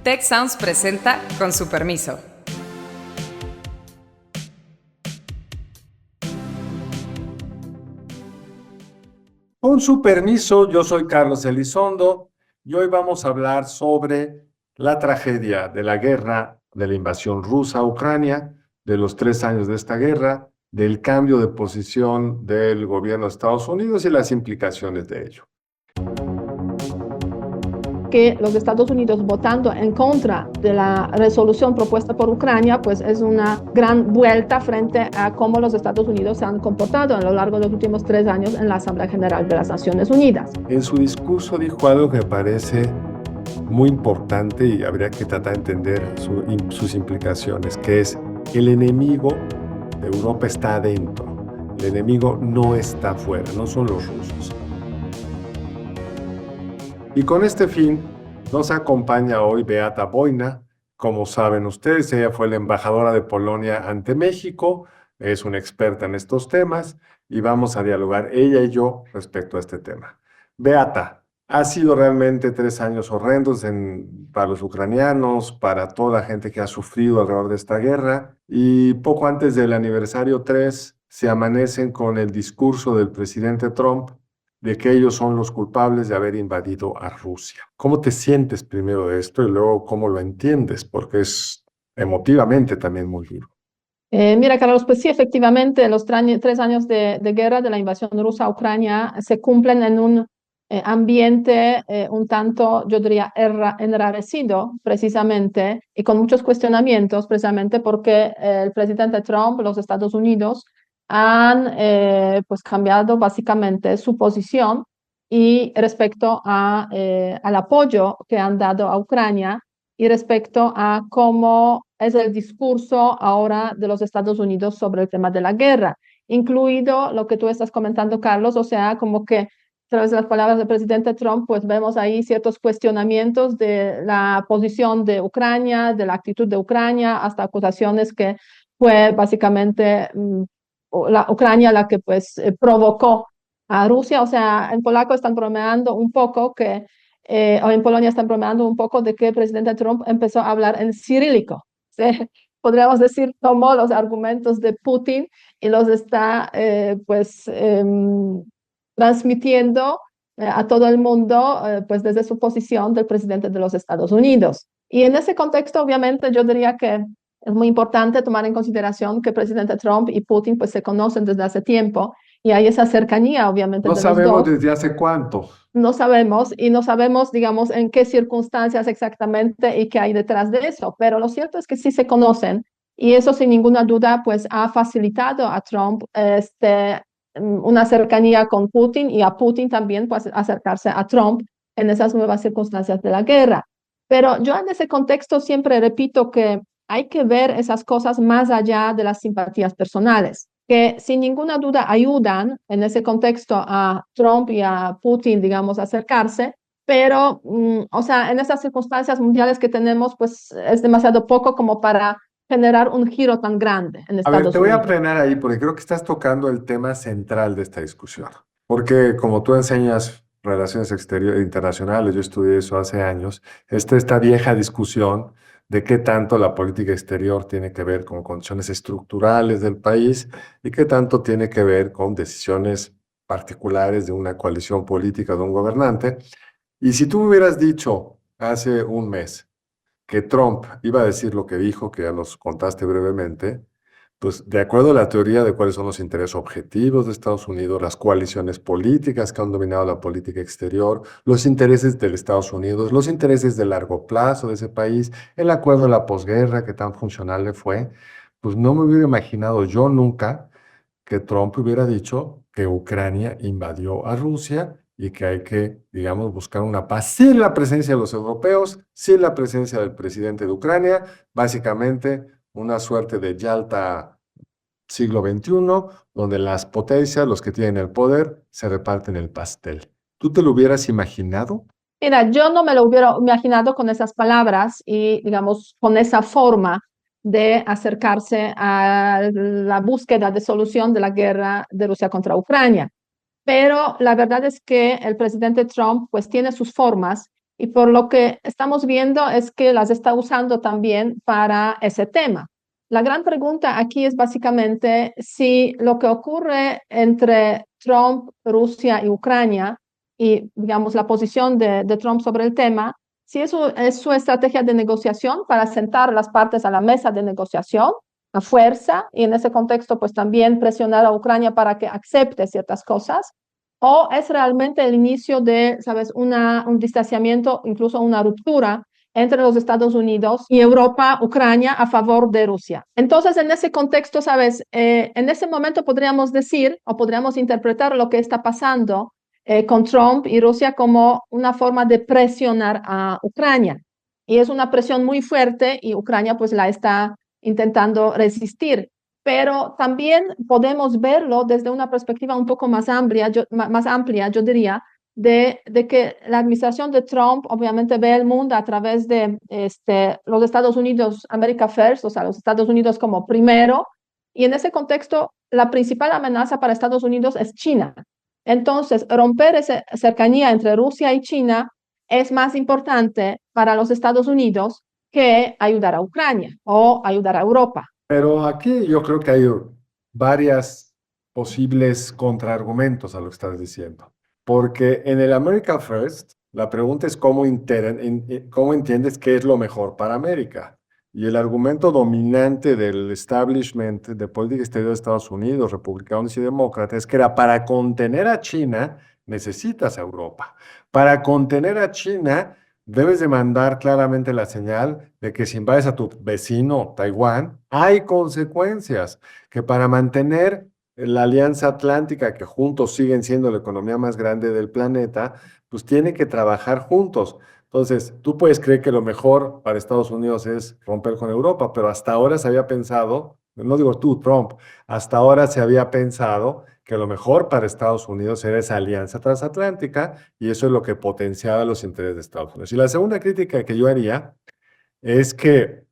Tech Sounds presenta Con su permiso. Con su permiso, yo soy Carlos Elizondo y hoy vamos a hablar sobre la tragedia de la guerra, de la invasión rusa a Ucrania, de los 3 años de esta guerra, del cambio de posición del gobierno de Estados Unidos y las implicaciones de ello. Que los Estados Unidos votando en contra de la resolución propuesta por Ucrania, pues es una gran vuelta frente a cómo los Estados Unidos se han comportado a lo largo de los últimos 3 años en la Asamblea General de las Naciones Unidas. En su discurso dijo algo que me parece muy importante y habría que tratar de entender sus implicaciones, que es: el enemigo de Europa está adentro, el enemigo no está afuera, no son los rusos. Y con este fin nos acompaña hoy Beata Wojna. Como saben ustedes, ella fue la embajadora de Polonia ante México, es una experta en estos temas y vamos a dialogar ella y yo respecto a este tema. Beata, ha sido realmente 3 años horrendos para los ucranianos, para toda la gente que ha sufrido alrededor de esta guerra, y poco antes del aniversario 3 se amanecen con el discurso del presidente Trump de que ellos son los culpables de haber invadido a Rusia. ¿Cómo te sientes primero de esto y luego cómo lo entiendes? Porque es emotivamente también muy duro. Mira, Carlos, pues sí, efectivamente, los 3 años de guerra de la invasión rusa a Ucrania se cumplen en un ambiente un tanto, yo diría, enrarecido, precisamente, y con muchos cuestionamientos, precisamente porque el presidente Trump, los Estados Unidos, han pues cambiado básicamente su posición y respecto al apoyo que han dado a Ucrania y respecto a cómo es el discurso ahora de los Estados Unidos sobre el tema de la guerra, incluido lo que tú estás comentando, Carlos, o sea, como que a través de las palabras del presidente Trump, pues vemos ahí ciertos cuestionamientos de la posición de Ucrania, de la actitud de Ucrania, hasta acusaciones que fue básicamente la Ucrania la que pues provocó a Rusia. O sea, en polaco están bromeando un poco que o en Polonia están bromeando un poco de que el presidente Trump empezó a hablar en cirílico. ¿Sí? Podríamos decir, tomó los argumentos de Putin y los está transmitiendo a todo el mundo pues desde su posición del presidente de los Estados Unidos. Y en ese contexto, obviamente, yo diría que es muy importante tomar en consideración que el presidente Trump y Putin pues se conocen desde hace tiempo y hay esa cercanía, obviamente, No de los sabemos dos. desde hace cuánto. No sabemos y no sabemos, digamos, en qué circunstancias exactamente y qué hay detrás de eso, pero lo cierto es que sí se conocen y eso sin ninguna duda pues ha facilitado a Trump una cercanía con Putin y a Putin también pues acercarse a Trump en esas nuevas circunstancias de la guerra. Pero yo en ese contexto siempre repito que hay que ver esas cosas más allá de las simpatías personales, que sin ninguna duda ayudan en ese contexto a Trump y a Putin, digamos, a acercarse, pero, o sea, en esas circunstancias mundiales que tenemos, pues es demasiado poco como para generar un giro tan grande en A ver, te Estados voy a Unidos. frenar ahí porque creo que estás tocando el tema central de esta discusión. Porque como tú enseñas relaciones exteriores internacionales, yo estudié eso hace años, esta vieja discusión de qué tanto la política exterior tiene que ver con condiciones estructurales del país y qué tanto tiene que ver con decisiones particulares de una coalición política, de un gobernante. Y si tú me hubieras dicho hace un mes que Trump iba a decir lo que dijo, que ya nos contaste brevemente, pues de acuerdo a la teoría de cuáles son los intereses objetivos de Estados Unidos, las coaliciones políticas que han dominado la política exterior, los intereses de Estados Unidos, los intereses de largo plazo de ese país, el acuerdo de la posguerra que tan funcional le fue, pues no me hubiera imaginado yo nunca que Trump hubiera dicho que Ucrania invadió a Rusia y que hay que, digamos, buscar una paz sin la presencia de los europeos, sin la presencia del presidente de Ucrania, básicamente una suerte de Yalta siglo XXI, donde las potencias, los que tienen el poder, se reparten el pastel. ¿Tú te lo hubieras imaginado? Mira, yo no me lo hubiera imaginado con esas palabras y, digamos, con esa forma de acercarse a la búsqueda de solución de la guerra de Rusia contra Ucrania. Pero la verdad es que el presidente Trump pues tiene sus formas y por lo que estamos viendo es que las está usando también para ese tema. La gran pregunta aquí es básicamente si lo que ocurre entre Trump, Rusia y Ucrania y, digamos, la posición de Trump sobre el tema, si eso es su estrategia de negociación para sentar las partes a la mesa de negociación a fuerza y en ese contexto pues también presionar a Ucrania para que acepte ciertas cosas, o es realmente el inicio de, ¿sabes?, un distanciamiento, incluso una ruptura entre los Estados Unidos y Europa, Ucrania, a favor de Rusia. Entonces, en ese contexto, ¿sabes? En ese momento podríamos decir o podríamos interpretar lo que está pasando con Trump y Rusia como una forma de presionar a Ucrania. Y es una presión muy fuerte y Ucrania pues la está intentando resistir. Pero también podemos verlo desde una perspectiva un poco más amplia, yo diría, de que la administración de Trump obviamente ve el mundo a través de los Estados Unidos, America First, o sea, los Estados Unidos como primero, y en ese contexto la principal amenaza para Estados Unidos es China. Entonces, romper esa cercanía entre Rusia y China es más importante para los Estados Unidos que ayudar a Ucrania o ayudar a Europa. Pero aquí yo creo que hay varias posibles contraargumentos a lo que estás diciendo. Porque en el America First, la pregunta es cómo entiendes qué es lo mejor para América. Y el argumento dominante del establishment de política exterior de Estados Unidos, republicanos y demócratas, es que era para contener a China, necesitas a Europa. Para contener a China, debes de mandar claramente la señal de que si invades a tu vecino, Taiwán, hay consecuencias, que para mantener la Alianza Atlántica, que juntos siguen siendo la economía más grande del planeta, pues tienen que trabajar juntos. Entonces, tú puedes creer que lo mejor para Estados Unidos es romper con Europa, pero hasta ahora se había pensado, no digo tú, Trump, hasta ahora se había pensado que lo mejor para Estados Unidos era esa alianza transatlántica y eso es lo que potenciaba los intereses de Estados Unidos. Y la segunda crítica que yo haría es que,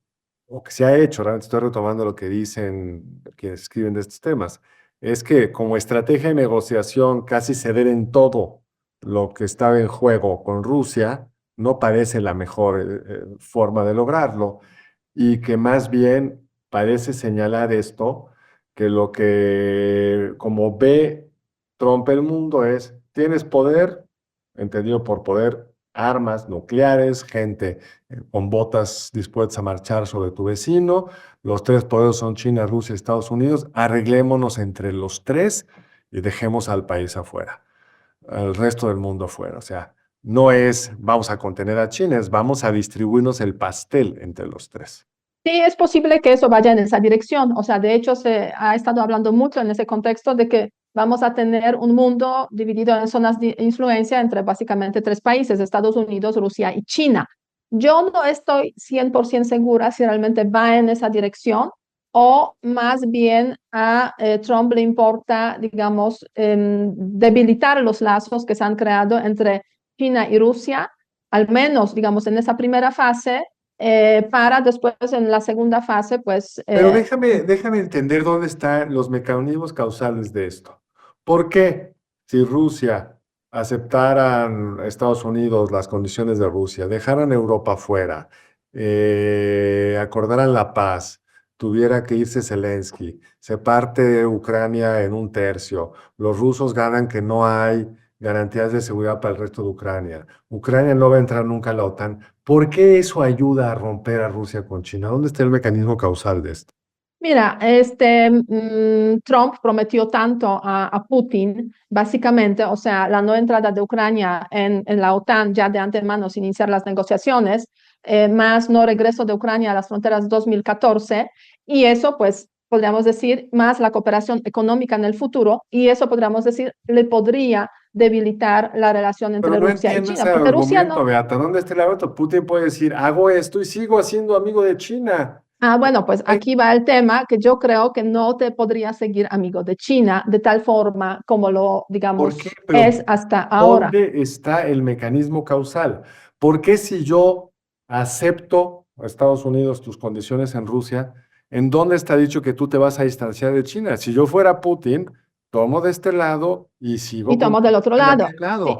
o que se ha hecho, realmente estoy retomando lo que dicen quienes escriben de estos temas, es que como estrategia de negociación casi ceder en todo lo que estaba en juego con Rusia no parece la mejor forma de lograrlo y que más bien parece señalar esto, que lo que como ve Trump el mundo es, tienes poder, entendido por poder, armas nucleares, gente con botas dispuestas a marchar sobre tu vecino, los tres poderes son China, Rusia y Estados Unidos, arreglémonos entre los tres y dejemos al país afuera, al resto del mundo afuera, o sea, no es vamos a contener a China, es vamos a distribuirnos el pastel entre los tres. Sí, es posible que eso vaya en esa dirección. O sea, de hecho, se ha estado hablando mucho en ese contexto de que vamos a tener un mundo dividido en zonas de influencia entre básicamente tres países, Estados Unidos, Rusia y China. Yo no estoy 100% segura si realmente va en esa dirección o más bien a Trump le importa, digamos, debilitar los lazos que se han creado entre China y Rusia, al menos, digamos, en esa primera fase para después en la segunda fase, pues... Pero déjame entender dónde están los mecanismos causales de esto. ¿Por qué si Rusia aceptaran a Estados Unidos las condiciones de Rusia, dejaran Europa fuera, acordaran la paz, tuviera que irse Zelensky, se parte Ucrania en un tercio, los rusos ganan que no hay garantías de seguridad para el resto de Ucrania, Ucrania no va a entrar nunca a la OTAN? ¿Por qué eso ayuda a romper a Rusia con China? ¿Dónde está el mecanismo causal de esto? Mira, Trump prometió tanto a Putin, básicamente, o sea, la no entrada de Ucrania en la OTAN ya de antemano sin iniciar las negociaciones, más no regreso de Ucrania a las fronteras 2014, y eso, pues, podríamos decir, más la cooperación económica en el futuro, y eso podríamos decir, le podría debilitar la relación Pero entre no Rusia y entiendo China, ese porque Rusia argumento, no. Beata. ¿Dónde está el argumento? Putin puede decir, hago esto y sigo siendo amigo de China. Ah, bueno, pues Ay, aquí va el tema que yo creo que no te podría seguir amigo de China de tal forma como lo, ¿por qué? digamos, Pero es hasta ahora. ¿dónde está el mecanismo causal? ¿Por qué si yo acepto a Estados Unidos tus condiciones en Rusia, en dónde está dicho que tú te vas a distanciar de China? Si yo fuera Putin, tomo de este lado y sigo Y tomo del otro de lado. aquel Sí. lado.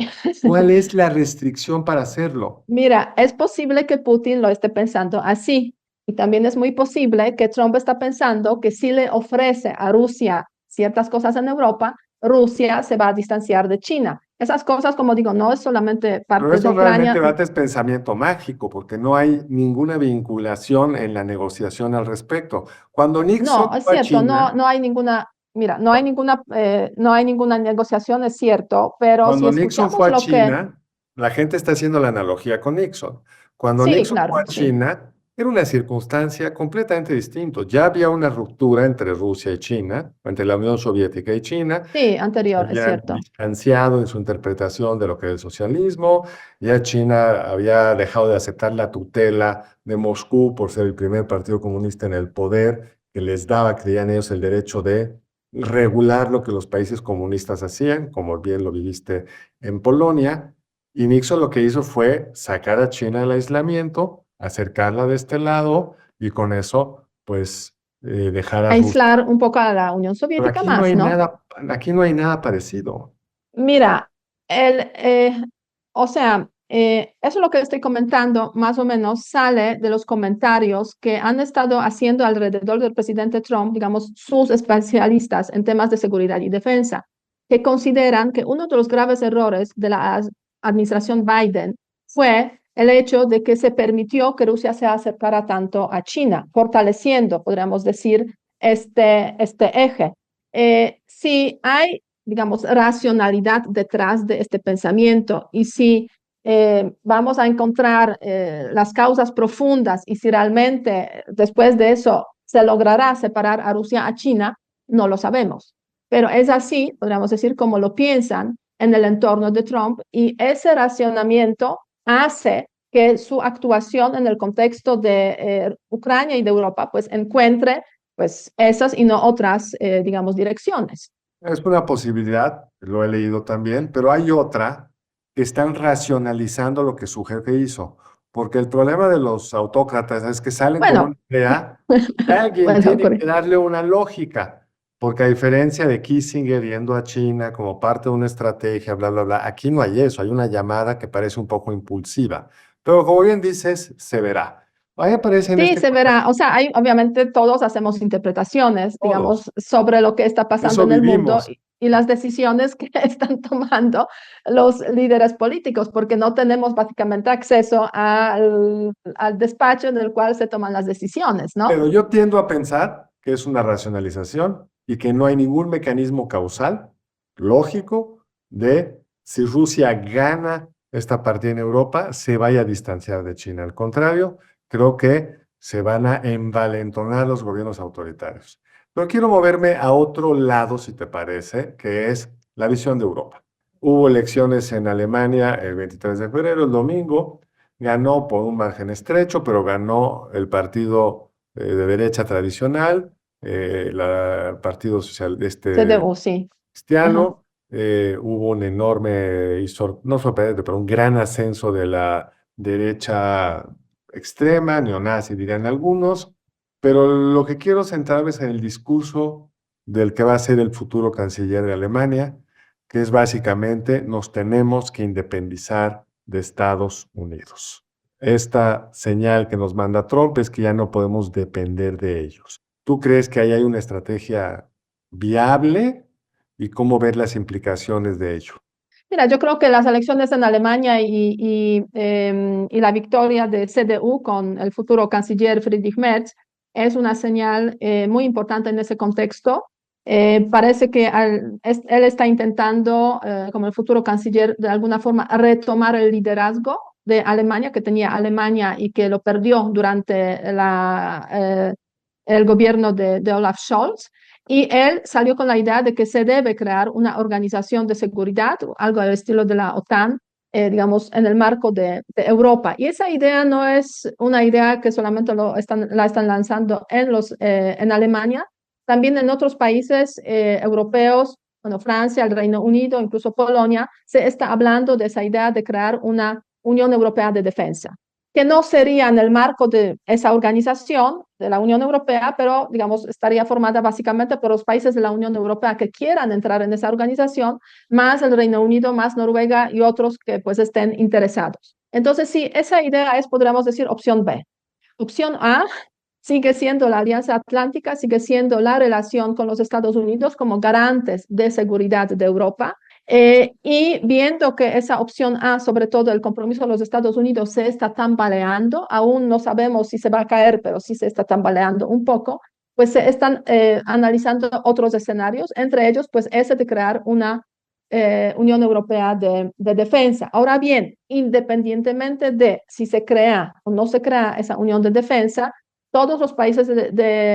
¿Cuál es la restricción para hacerlo? Mira, es posible que Putin lo esté pensando así. Y también es muy posible que Trump está pensando que si le ofrece a Rusia ciertas cosas en Europa, Rusia se va a distanciar de China. Esas cosas, como digo, no es solamente Pero parte de eso Ucrania. realmente, Beata, es pensamiento mágico, porque no hay ninguna vinculación en la negociación al respecto. Cuando Nixon No, es fue a cierto, China, no hay ninguna, mira, no hay ninguna negociación, es cierto, pero si cuando Nixon escuchamos fue a lo que, China, la gente está haciendo la analogía con Nixon. Cuando sí, Nixon fue claro, a sí, China, era una circunstancia completamente distinta. Ya había una ruptura entre Rusia y China, entre la Unión Soviética y China. sí, Se anterior, es habían cierto. distanciado en su interpretación de lo que es el socialismo. Ya China había dejado de aceptar la tutela de Moscú por ser el primer partido comunista en el poder, que les daba, creían ellos, el derecho de regular lo que los países comunistas hacían, como bien lo viviste en Polonia. Y Nixon lo que hizo fue sacar a China del aislamiento, acercarla de este lado y con eso, pues, dejar a Rusia. Aislar un poco a la Unión Pero Soviética más, ¿no? aquí no hay nada parecido. Mira, el, o sea, eso es lo que estoy comentando, más o menos sale de los comentarios que han estado haciendo alrededor del presidente Trump, digamos, sus especialistas en temas de seguridad y defensa, que consideran que uno de los graves errores de la administración Biden fue el hecho de que se permitió que Rusia se acercara tanto a China, fortaleciendo, podríamos decir, este eje. Si hay digamos, racionalidad detrás de este pensamiento. Y si vamos a encontrar las causas profundas y si realmente después de eso se logrará separar a Rusia a China, no lo sabemos. Pero es así, podríamos decir, como lo piensan en el entorno de Trump y ese racionamiento hace que su actuación en el contexto de Ucrania y de Europa pues encuentre pues esas y no otras, digamos, direcciones. Es una posibilidad, lo he leído también, pero hay otra que están racionalizando lo que su jefe hizo. Porque el problema de los autócratas es que salen con una Bueno, idea y alguien bueno, tiene que correcto. darle una lógica. Porque a diferencia de Kissinger yendo a China como parte de una estrategia, bla, bla, bla, aquí no hay eso, hay una llamada que parece un poco impulsiva. Pero como bien dices, se verá. A mí me parece en Sí, este se verá. O sea, hay, obviamente todos hacemos interpretaciones, todos. digamos, sobre lo que está pasando Eso en el mundo vivimos. y las decisiones que están tomando los líderes políticos, porque no tenemos básicamente acceso al despacho en el cual se toman las decisiones, ¿no? Pero yo tiendo a pensar que es una racionalización y que no hay ningún mecanismo causal lógico de si Rusia gana esta partida en Europa, se vaya a distanciar de China. Al contrario, creo que se van a envalentonar los gobiernos autoritarios. Pero quiero moverme a otro lado, si te parece, que es la visión de Europa. Hubo elecciones en Alemania el 23 de febrero, el domingo. Ganó por un margen estrecho, pero ganó el partido de derecha tradicional, el Partido Social CDU, sí. Ajá. Cristiano. Hubo un enorme, no sorprendente, pero un gran ascenso de la derecha extrema, neonazi dirían algunos, pero lo que quiero centrarme es en el discurso del que va a ser el futuro canciller de Alemania, que es básicamente nos tenemos que independizar de Estados Unidos. Esta señal que nos manda Trump es que ya no podemos depender de ellos. ¿Tú crees que ahí hay una estrategia viable y cómo ver las implicaciones de ello? Mira, yo creo que las elecciones en Alemania y la victoria de CDU con el futuro canciller Friedrich Merz es una señal muy importante en ese contexto. Parece que él está intentando, como el futuro canciller, de alguna forma retomar el liderazgo de Alemania, que tenía Alemania y que lo perdió durante el gobierno de Olaf Scholz. Y él salió con la idea de que se debe crear una organización de seguridad, algo al estilo de la OTAN, digamos, en el marco de Europa. Y esa idea no es una idea que solamente la están lanzando en Alemania, también en otros países europeos, bueno, Francia, el Reino Unido, incluso Polonia, se está hablando de esa idea de crear una Unión Europea de Defensa. que no sería en el marco de esa organización de la Unión Europea, pero digamos estaría formada básicamente por los países de la Unión Europea que quieran entrar en esa organización, más el Reino Unido, más Noruega y otros que pues estén interesados. Entonces, sí, esa idea es, podríamos decir, opción B. Opción A sigue siendo la Alianza Atlántica, sigue siendo la relación con los Estados Unidos como garantes de seguridad de Europa. Y viendo que esa opción A, sobre todo el compromiso de los Estados Unidos, se está tambaleando, aún no sabemos si se va a caer, pero sí se está tambaleando un poco, pues se están analizando otros escenarios, entre ellos pues ese de crear una Unión Europea de Defensa. Ahora bien, independientemente de si se crea o no se crea esa Unión de Defensa, todos los países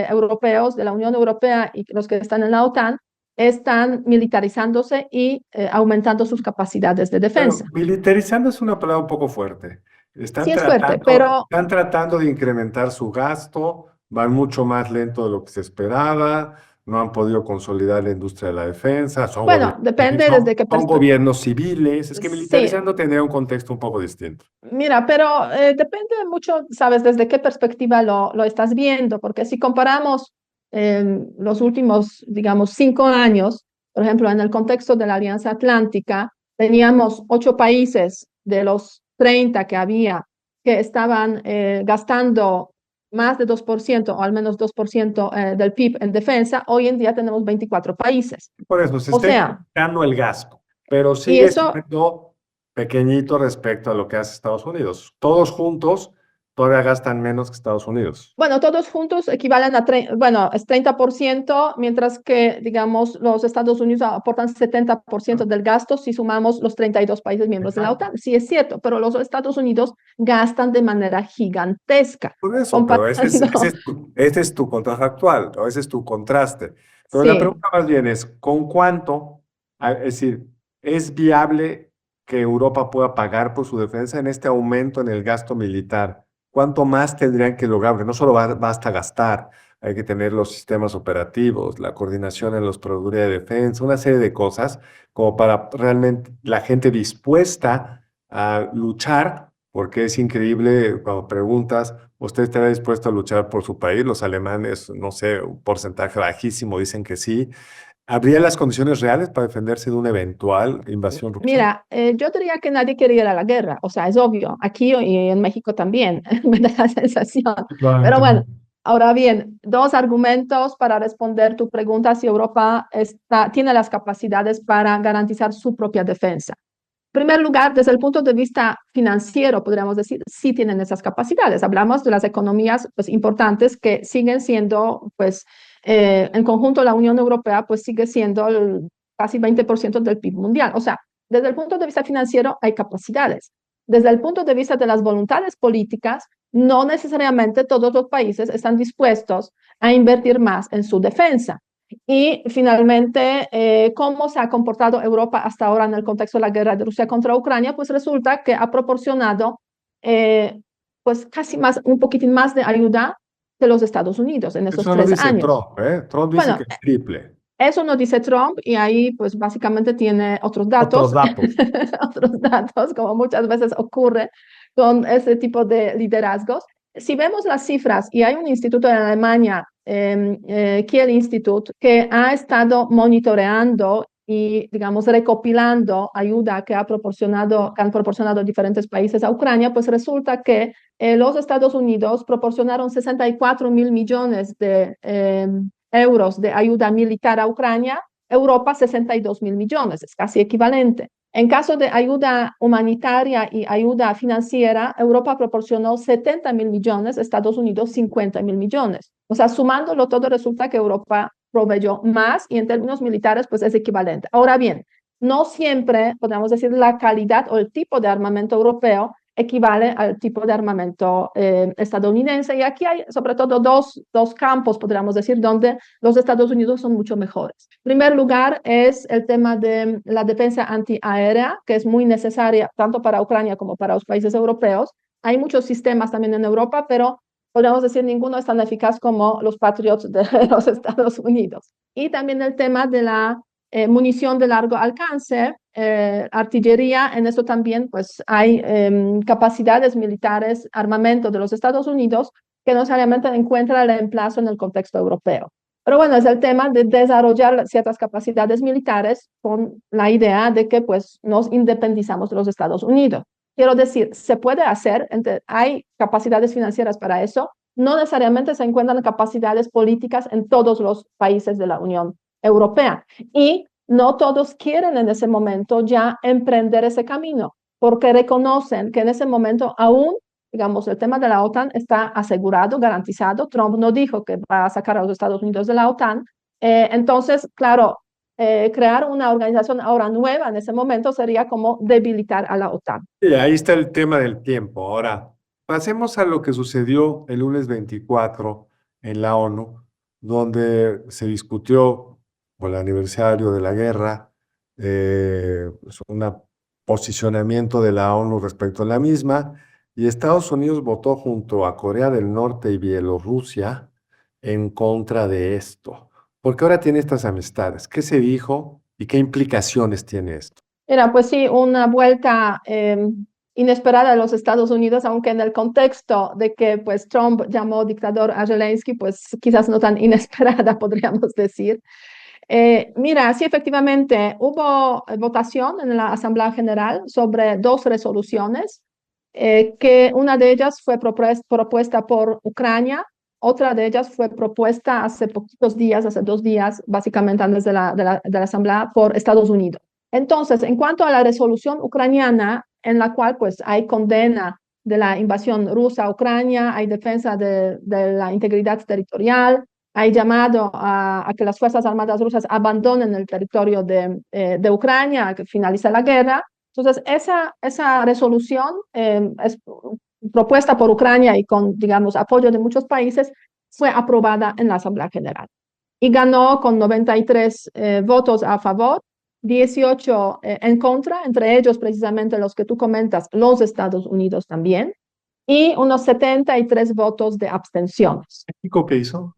europeos de la Unión Europea y los que están en la OTAN están militarizándose y aumentando sus capacidades de Bueno, defensa. militarizando es una palabra un poco fuerte. Sí es fuerte, pero Están tratando de incrementar su gasto, van mucho más lento de lo que se esperaba, no han podido consolidar la industria de la defensa, bueno, depende desde qué son perspectiva. gobiernos civiles. Es que Sí, militarizando tendría un contexto un poco distinto. mira, pero depende mucho, sabes, desde qué perspectiva lo estás viendo, porque si comparamos los últimos, digamos, 5 años, por ejemplo, en el contexto de la Alianza Atlántica, teníamos 8 países de los 30 que había que estaban gastando más de 2% o al menos 2% del PIB en defensa. Hoy en día tenemos 24 países. Por eso se O está sea, incrementando el gasto, pero y sigue eso siendo pequeñito respecto a lo que hace Estados Unidos. Todos juntos todavía gastan menos que Estados Unidos. bueno, todos juntos equivalen a, bueno, es 30%, mientras que, digamos, los Estados Unidos aportan 70% del gasto si sumamos los 32 países miembros de la Exacto. OTAN. Sí es cierto, pero los Estados Unidos gastan de manera gigantesca, Por eso, pero comparando. ese es tu contrafactual, o ese es tu contraste. Pero la Sí, pregunta más bien es, ¿con cuánto? Es decir, ¿es viable que Europa pueda pagar por su defensa en este aumento en el gasto militar? ¿Cuánto más tendrían que lograr? Porque no solo basta gastar, hay que tener los sistemas operativos, la coordinación en los proveedores de defensa, una serie de cosas como para realmente la gente dispuesta a luchar, porque es increíble cuando preguntas, ¿usted estará dispuesto a luchar por su país? Los alemanes, no sé, un porcentaje bajísimo dicen que sí. ¿Habría las condiciones reales para defenderse de una eventual invasión rusa? mira, yo diría que nadie quiere ir a la guerra, o sea, es obvio, aquí y en México también, me da la sensación. Pero Probablemente bueno, no. ahora bien, dos argumentos para responder tu pregunta si Europa tiene las capacidades para garantizar su propia defensa. En primer lugar, desde el punto de vista financiero, podríamos decir, sí tienen esas capacidades. Hablamos de las economías pues, importantes que siguen siendo, pues, en conjunto la Unión Europea, pues sigue siendo casi 20% del PIB mundial. O sea, desde el punto de vista financiero hay capacidades. Desde el punto de vista de las voluntades políticas, no necesariamente todos los países están dispuestos a invertir más en su defensa. Y finalmente, ¿cómo se ha comportado Europa hasta ahora en el contexto de la guerra de Rusia contra Ucrania? Pues resulta que ha proporcionado pues casi más, un poquitín más de ayuda de los Estados Unidos en esos Eso lo tres dice años. Trump, ¿eh? Trump dice Bueno, que es triple. eso no dice Trump y ahí pues básicamente tiene otros Otros datos, datos. otros datos, como muchas veces ocurre con ese tipo de liderazgos. Si vemos las cifras, y hay un instituto en Alemania, Kiel Institute, que ha estado monitoreando y, digamos, recopilando ayuda que han proporcionado diferentes países a Ucrania, pues resulta que los Estados Unidos proporcionaron 64.000 millones de euros de ayuda militar a Ucrania, Europa 62.000 millones, es casi equivalente. En caso de ayuda humanitaria y ayuda financiera, Europa proporcionó 70.000 millones, Estados Unidos 50.000 millones. O sea, sumándolo todo resulta que Europa proveyó más y en términos militares pues es equivalente. Ahora bien, no siempre podemos decir la calidad o el tipo de armamento europeo equivale al tipo de armamento estadounidense. Y aquí hay sobre todo dos campos, podríamos decir, donde los Estados Unidos son mucho mejores. En primer lugar es el tema de la defensa antiaérea, que es muy necesaria tanto para Ucrania como para los países europeos. Hay muchos sistemas también en Europa, pero podríamos decir ninguno es tan eficaz como los Patriots de los Estados Unidos. Y también el tema de la munición de largo alcance, artillería. En eso también pues hay capacidades militares, armamento de los Estados Unidos que no necesariamente encuentra el reemplazo en el contexto europeo. Pero bueno, es el tema de desarrollar ciertas capacidades militares con la idea de que pues nos independizamos de los Estados Unidos. Quiero decir, se puede hacer, hay capacidades financieras para eso, no necesariamente se encuentran capacidades políticas en todos los países de la Unión Europea. Y no todos quieren en ese momento ya emprender ese camino, porque reconocen que en ese momento aún, digamos, el tema de la OTAN está asegurado, garantizado. Trump no dijo que va a sacar a los Estados Unidos de la OTAN. Entonces, claro, crear una organización ahora nueva en ese momento sería como debilitar a la OTAN. Y ahí está el tema del tiempo. Ahora, pasemos a lo que sucedió el lunes 24 en la ONU, donde se discutió por el aniversario de la guerra, un posicionamiento de la ONU respecto a la misma, y Estados Unidos votó junto a Corea del Norte y Bielorrusia en contra de esto. Porque ahora tiene estas amistades. ¿Qué se dijo y qué implicaciones tiene esto? Era pues sí, una vuelta inesperada de los Estados Unidos, aunque en el contexto de que pues Trump llamó dictador a Zelensky, pues quizás no tan inesperada, podríamos decir. Mira, sí, efectivamente, hubo votación en la Asamblea General sobre dos resoluciones, que una de ellas fue propuesta por Ucrania, otra de ellas fue propuesta hace poquitos días, hace 2 días, básicamente antes de la Asamblea, por Estados Unidos. Entonces, en cuanto a la resolución ucraniana, en la cual pues hay condena de la invasión rusa a Ucrania, hay defensa de la integridad territorial, hay llamado a que las Fuerzas Armadas rusas abandonen el territorio de Ucrania, a que finalice la guerra. Entonces, esa resolución es propuesta por Ucrania y con, digamos, apoyo de muchos países, fue aprobada en la Asamblea General y ganó con 93 votos a favor, 18 en contra, entre ellos precisamente los que tú comentas, los Estados Unidos también, y unos 73 votos de abstenciones. ¿México qué hizo?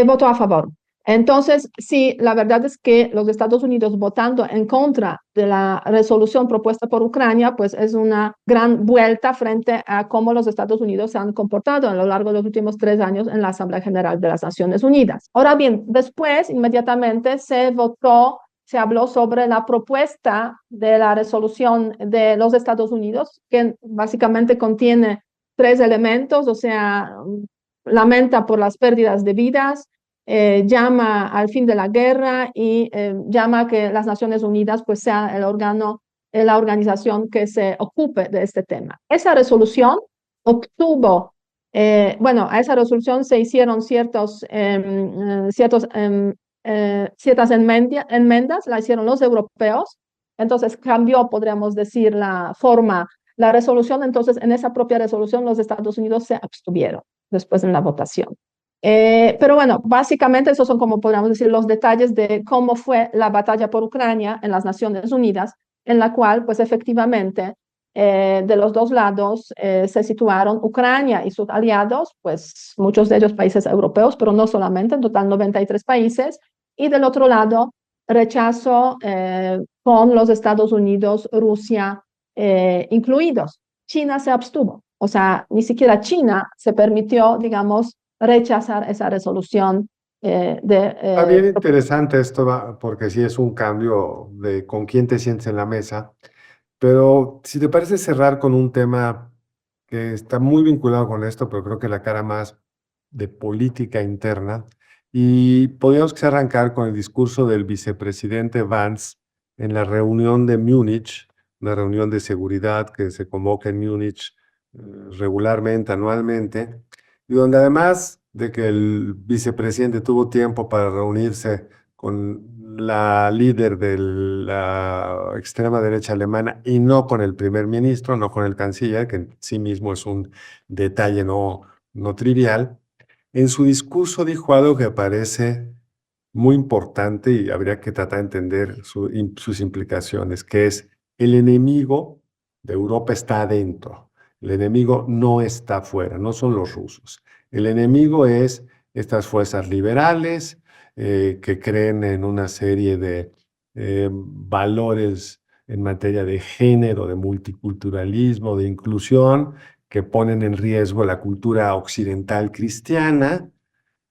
Votó a favor. Entonces, sí, la verdad es que los Estados Unidos votando en contra de la resolución propuesta por Ucrania, pues es una gran vuelta frente a cómo los Estados Unidos se han comportado a lo largo de los últimos 3 años en la Asamblea General de las Naciones Unidas. Ahora bien, después, inmediatamente se habló sobre la propuesta de la resolución de los Estados Unidos, que básicamente contiene 3 elementos, o sea, lamenta por las pérdidas de vidas, llama al fin de la guerra y llama a que las Naciones Unidas pues sea el órgano, la organización que se ocupe de este tema. Esa resolución obtuvo, bueno, a esa resolución se hicieron ciertas enmiendas, la hicieron los europeos, entonces cambió, podríamos decir, la forma, la resolución. Entonces en esa propia resolución los Estados Unidos se abstuvieron después en la votación. Pero bueno, básicamente esos son, como podríamos decir, los detalles de cómo fue la batalla por Ucrania en las Naciones Unidas, en la cual pues efectivamente de los dos lados se situaron Ucrania y sus aliados, pues muchos de ellos países europeos, pero no solamente, en total 93 países, y del otro lado rechazo con los Estados Unidos, Rusia incluidos. China se abstuvo, o sea, ni siquiera China se permitió, digamos, rechazar esa resolución. Está bien interesante esto, porque sí es un cambio de con quién te sientes en la mesa, pero si te parece cerrar con un tema que está muy vinculado con esto, pero creo que la cara más de política interna, y podríamos quizá arrancar con el discurso del vicepresidente Vance en la reunión de Múnich, una reunión de seguridad que se convoca en Múnich regularmente, anualmente, y donde además de que el vicepresidente tuvo tiempo para reunirse con la líder de la extrema derecha alemana y no con el primer ministro, no con el canciller, que en sí mismo es un detalle no trivial, en su discurso dijo algo que parece muy importante y habría que tratar de entender sus implicaciones, que es el enemigo de Europa está adentro. El enemigo no está afuera, no son los rusos. El enemigo es estas fuerzas liberales que creen en una serie de valores en materia de género, de multiculturalismo, de inclusión, que ponen en riesgo la cultura occidental cristiana.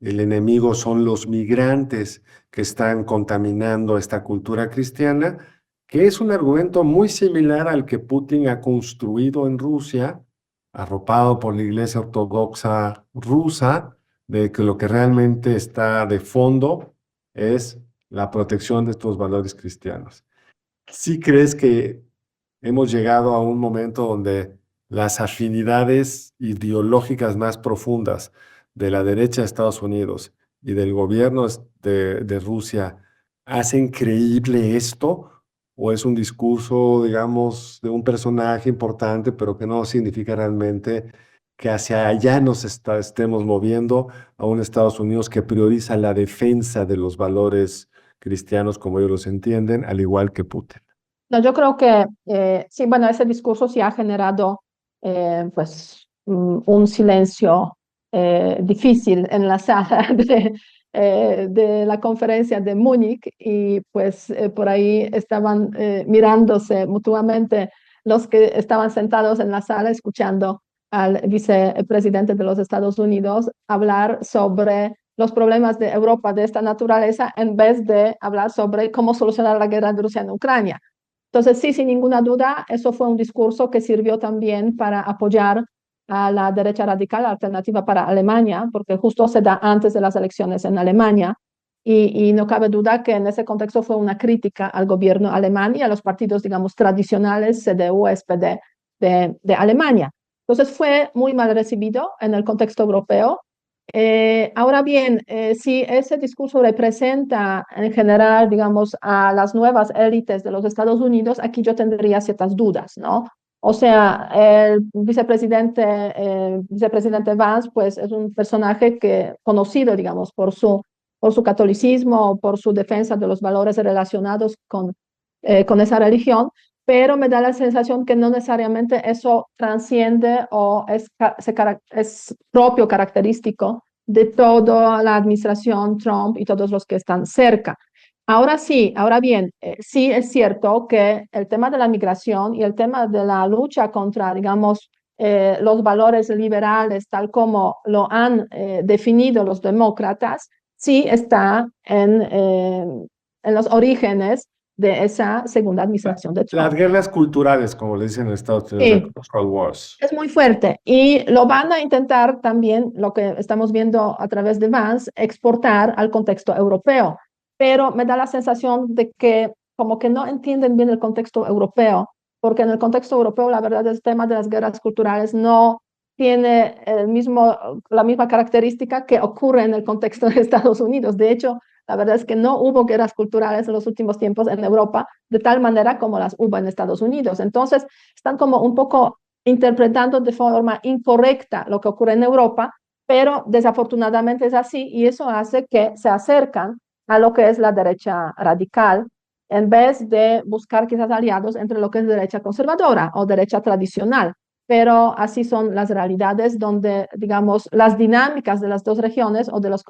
El enemigo son los migrantes que están contaminando esta cultura cristiana, que es un argumento muy similar al que Putin ha construido en Rusia, arropado por la Iglesia Ortodoxa rusa, de que lo que realmente está de fondo es la protección de estos valores cristianos. ¿Sí crees que hemos llegado a un momento donde las afinidades ideológicas más profundas de la derecha de Estados Unidos y del gobierno de Rusia hacen creíble esto? ¿O es un discurso, digamos, de un personaje importante, pero que no significa realmente que hacia allá nos estemos moviendo a un Estados Unidos que prioriza la defensa de los valores cristianos como ellos los entienden, al igual que Putin? No, yo creo que sí, bueno, ese discurso sí ha generado pues un silencio difícil en la sala de la conferencia de Múnich y pues por ahí estaban mirándose mutuamente los que estaban sentados en la sala escuchando al vicepresidente de los Estados Unidos hablar sobre los problemas de Europa de esta naturaleza en vez de hablar sobre cómo solucionar la guerra de Rusia en Ucrania. Entonces, sí, sin ninguna duda, eso fue un discurso que sirvió también para apoyar a la derecha radical, alternativa para Alemania, porque justo se da antes de las elecciones en Alemania. Y no cabe duda que en ese contexto fue una crítica al gobierno alemán y a los partidos, digamos, tradicionales, CDU, SPD de Alemania. Entonces, fue muy mal recibido en el contexto europeo. Ahora bien, si ese discurso representa en general, digamos, a las nuevas élites de los Estados Unidos, aquí yo tendría ciertas dudas, ¿no? O sea, el vicepresidente Vance, pues es un personaje que, conocido, digamos, por su catolicismo, por su defensa de los valores relacionados con esa religión, pero me da la sensación que no necesariamente eso transciende o es propio característico de toda la administración Trump y todos los que están cerca. Ahora sí, ahora bien, sí es cierto que el tema de la migración y el tema de la lucha contra, digamos, los valores liberales, tal como lo han definido los demócratas, sí está en los orígenes de esa segunda administración de Las Trump. guerras culturales, como le dicen en Estados Unidos, Sí, the cultural wars. es muy fuerte y lo van a intentar también, lo que estamos viendo a través de Vance, exportar al contexto europeo, pero me da la sensación de que como que no entienden bien el contexto europeo, porque en el contexto europeo la verdad el tema de las guerras culturales no tiene la misma característica que ocurre en el contexto de Estados Unidos. De hecho, la verdad es que no hubo guerras culturales en los últimos tiempos en Europa de tal manera como las hubo en Estados Unidos. Entonces, están como un poco interpretando de forma incorrecta lo que ocurre en Europa, pero desafortunadamente es así y eso hace que se acercan a lo que es la derecha radical en vez de buscar quizás aliados entre lo que es derecha conservadora o derecha tradicional. Pero así son las realidades donde, digamos, las dinámicas de las dos regiones o de los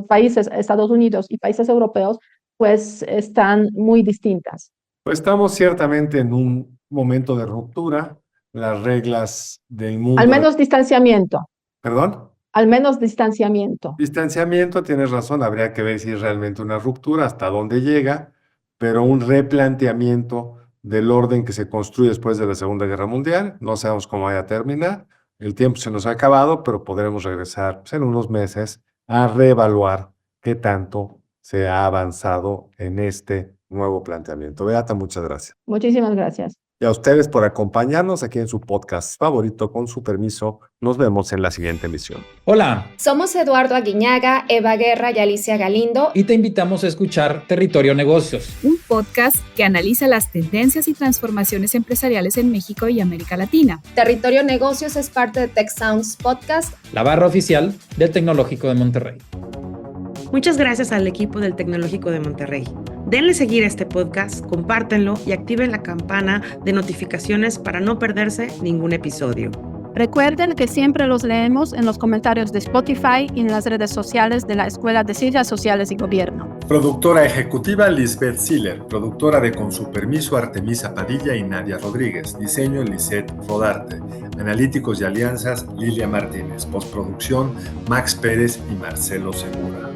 países, Estados Unidos y países europeos, pues están muy distintas. Pues estamos ciertamente en un momento de ruptura. Las reglas del Al mundo. menos distanciamiento, ¿Perdón? al menos distanciamiento. Distanciamiento, tienes razón, habría que ver si es realmente una ruptura, hasta dónde llega, pero un replanteamiento del orden que se construye después de la Segunda Guerra Mundial. No sabemos cómo vaya a terminar. El tiempo se nos ha acabado, pero podremos regresar pues, en unos meses a reevaluar qué tanto se ha avanzado en este nuevo planteamiento. Beata, muchas gracias. Muchísimas gracias. Y a ustedes por acompañarnos aquí en su podcast favorito. Con su permiso, nos vemos en la siguiente emisión. Hola, Somos Eduardo Aguiñaga, Eva Guerra y Alicia Galindo. y te invitamos a escuchar Territorio Negocios. Un podcast que analiza las tendencias y transformaciones empresariales en México y América Latina. Territorio Negocios es parte de Tech Sounds Podcast. La barra oficial del Tecnológico de Monterrey. Muchas gracias al equipo del Tecnológico de Monterrey. Denle seguir a este podcast, compártenlo y activen la campana de notificaciones para no perderse ningún episodio. Recuerden que siempre los leemos en los comentarios de Spotify y en las redes sociales de la Escuela de Ciencias Sociales y Gobierno. Productora ejecutiva Lisbeth Siller. Productora de Con su permiso Artemisa Padilla y Nadia Rodríguez. Diseño Lisette Rodarte. Analíticos y alianzas Lilia Martínez. Postproducción Max Pérez y Marcelo Segura.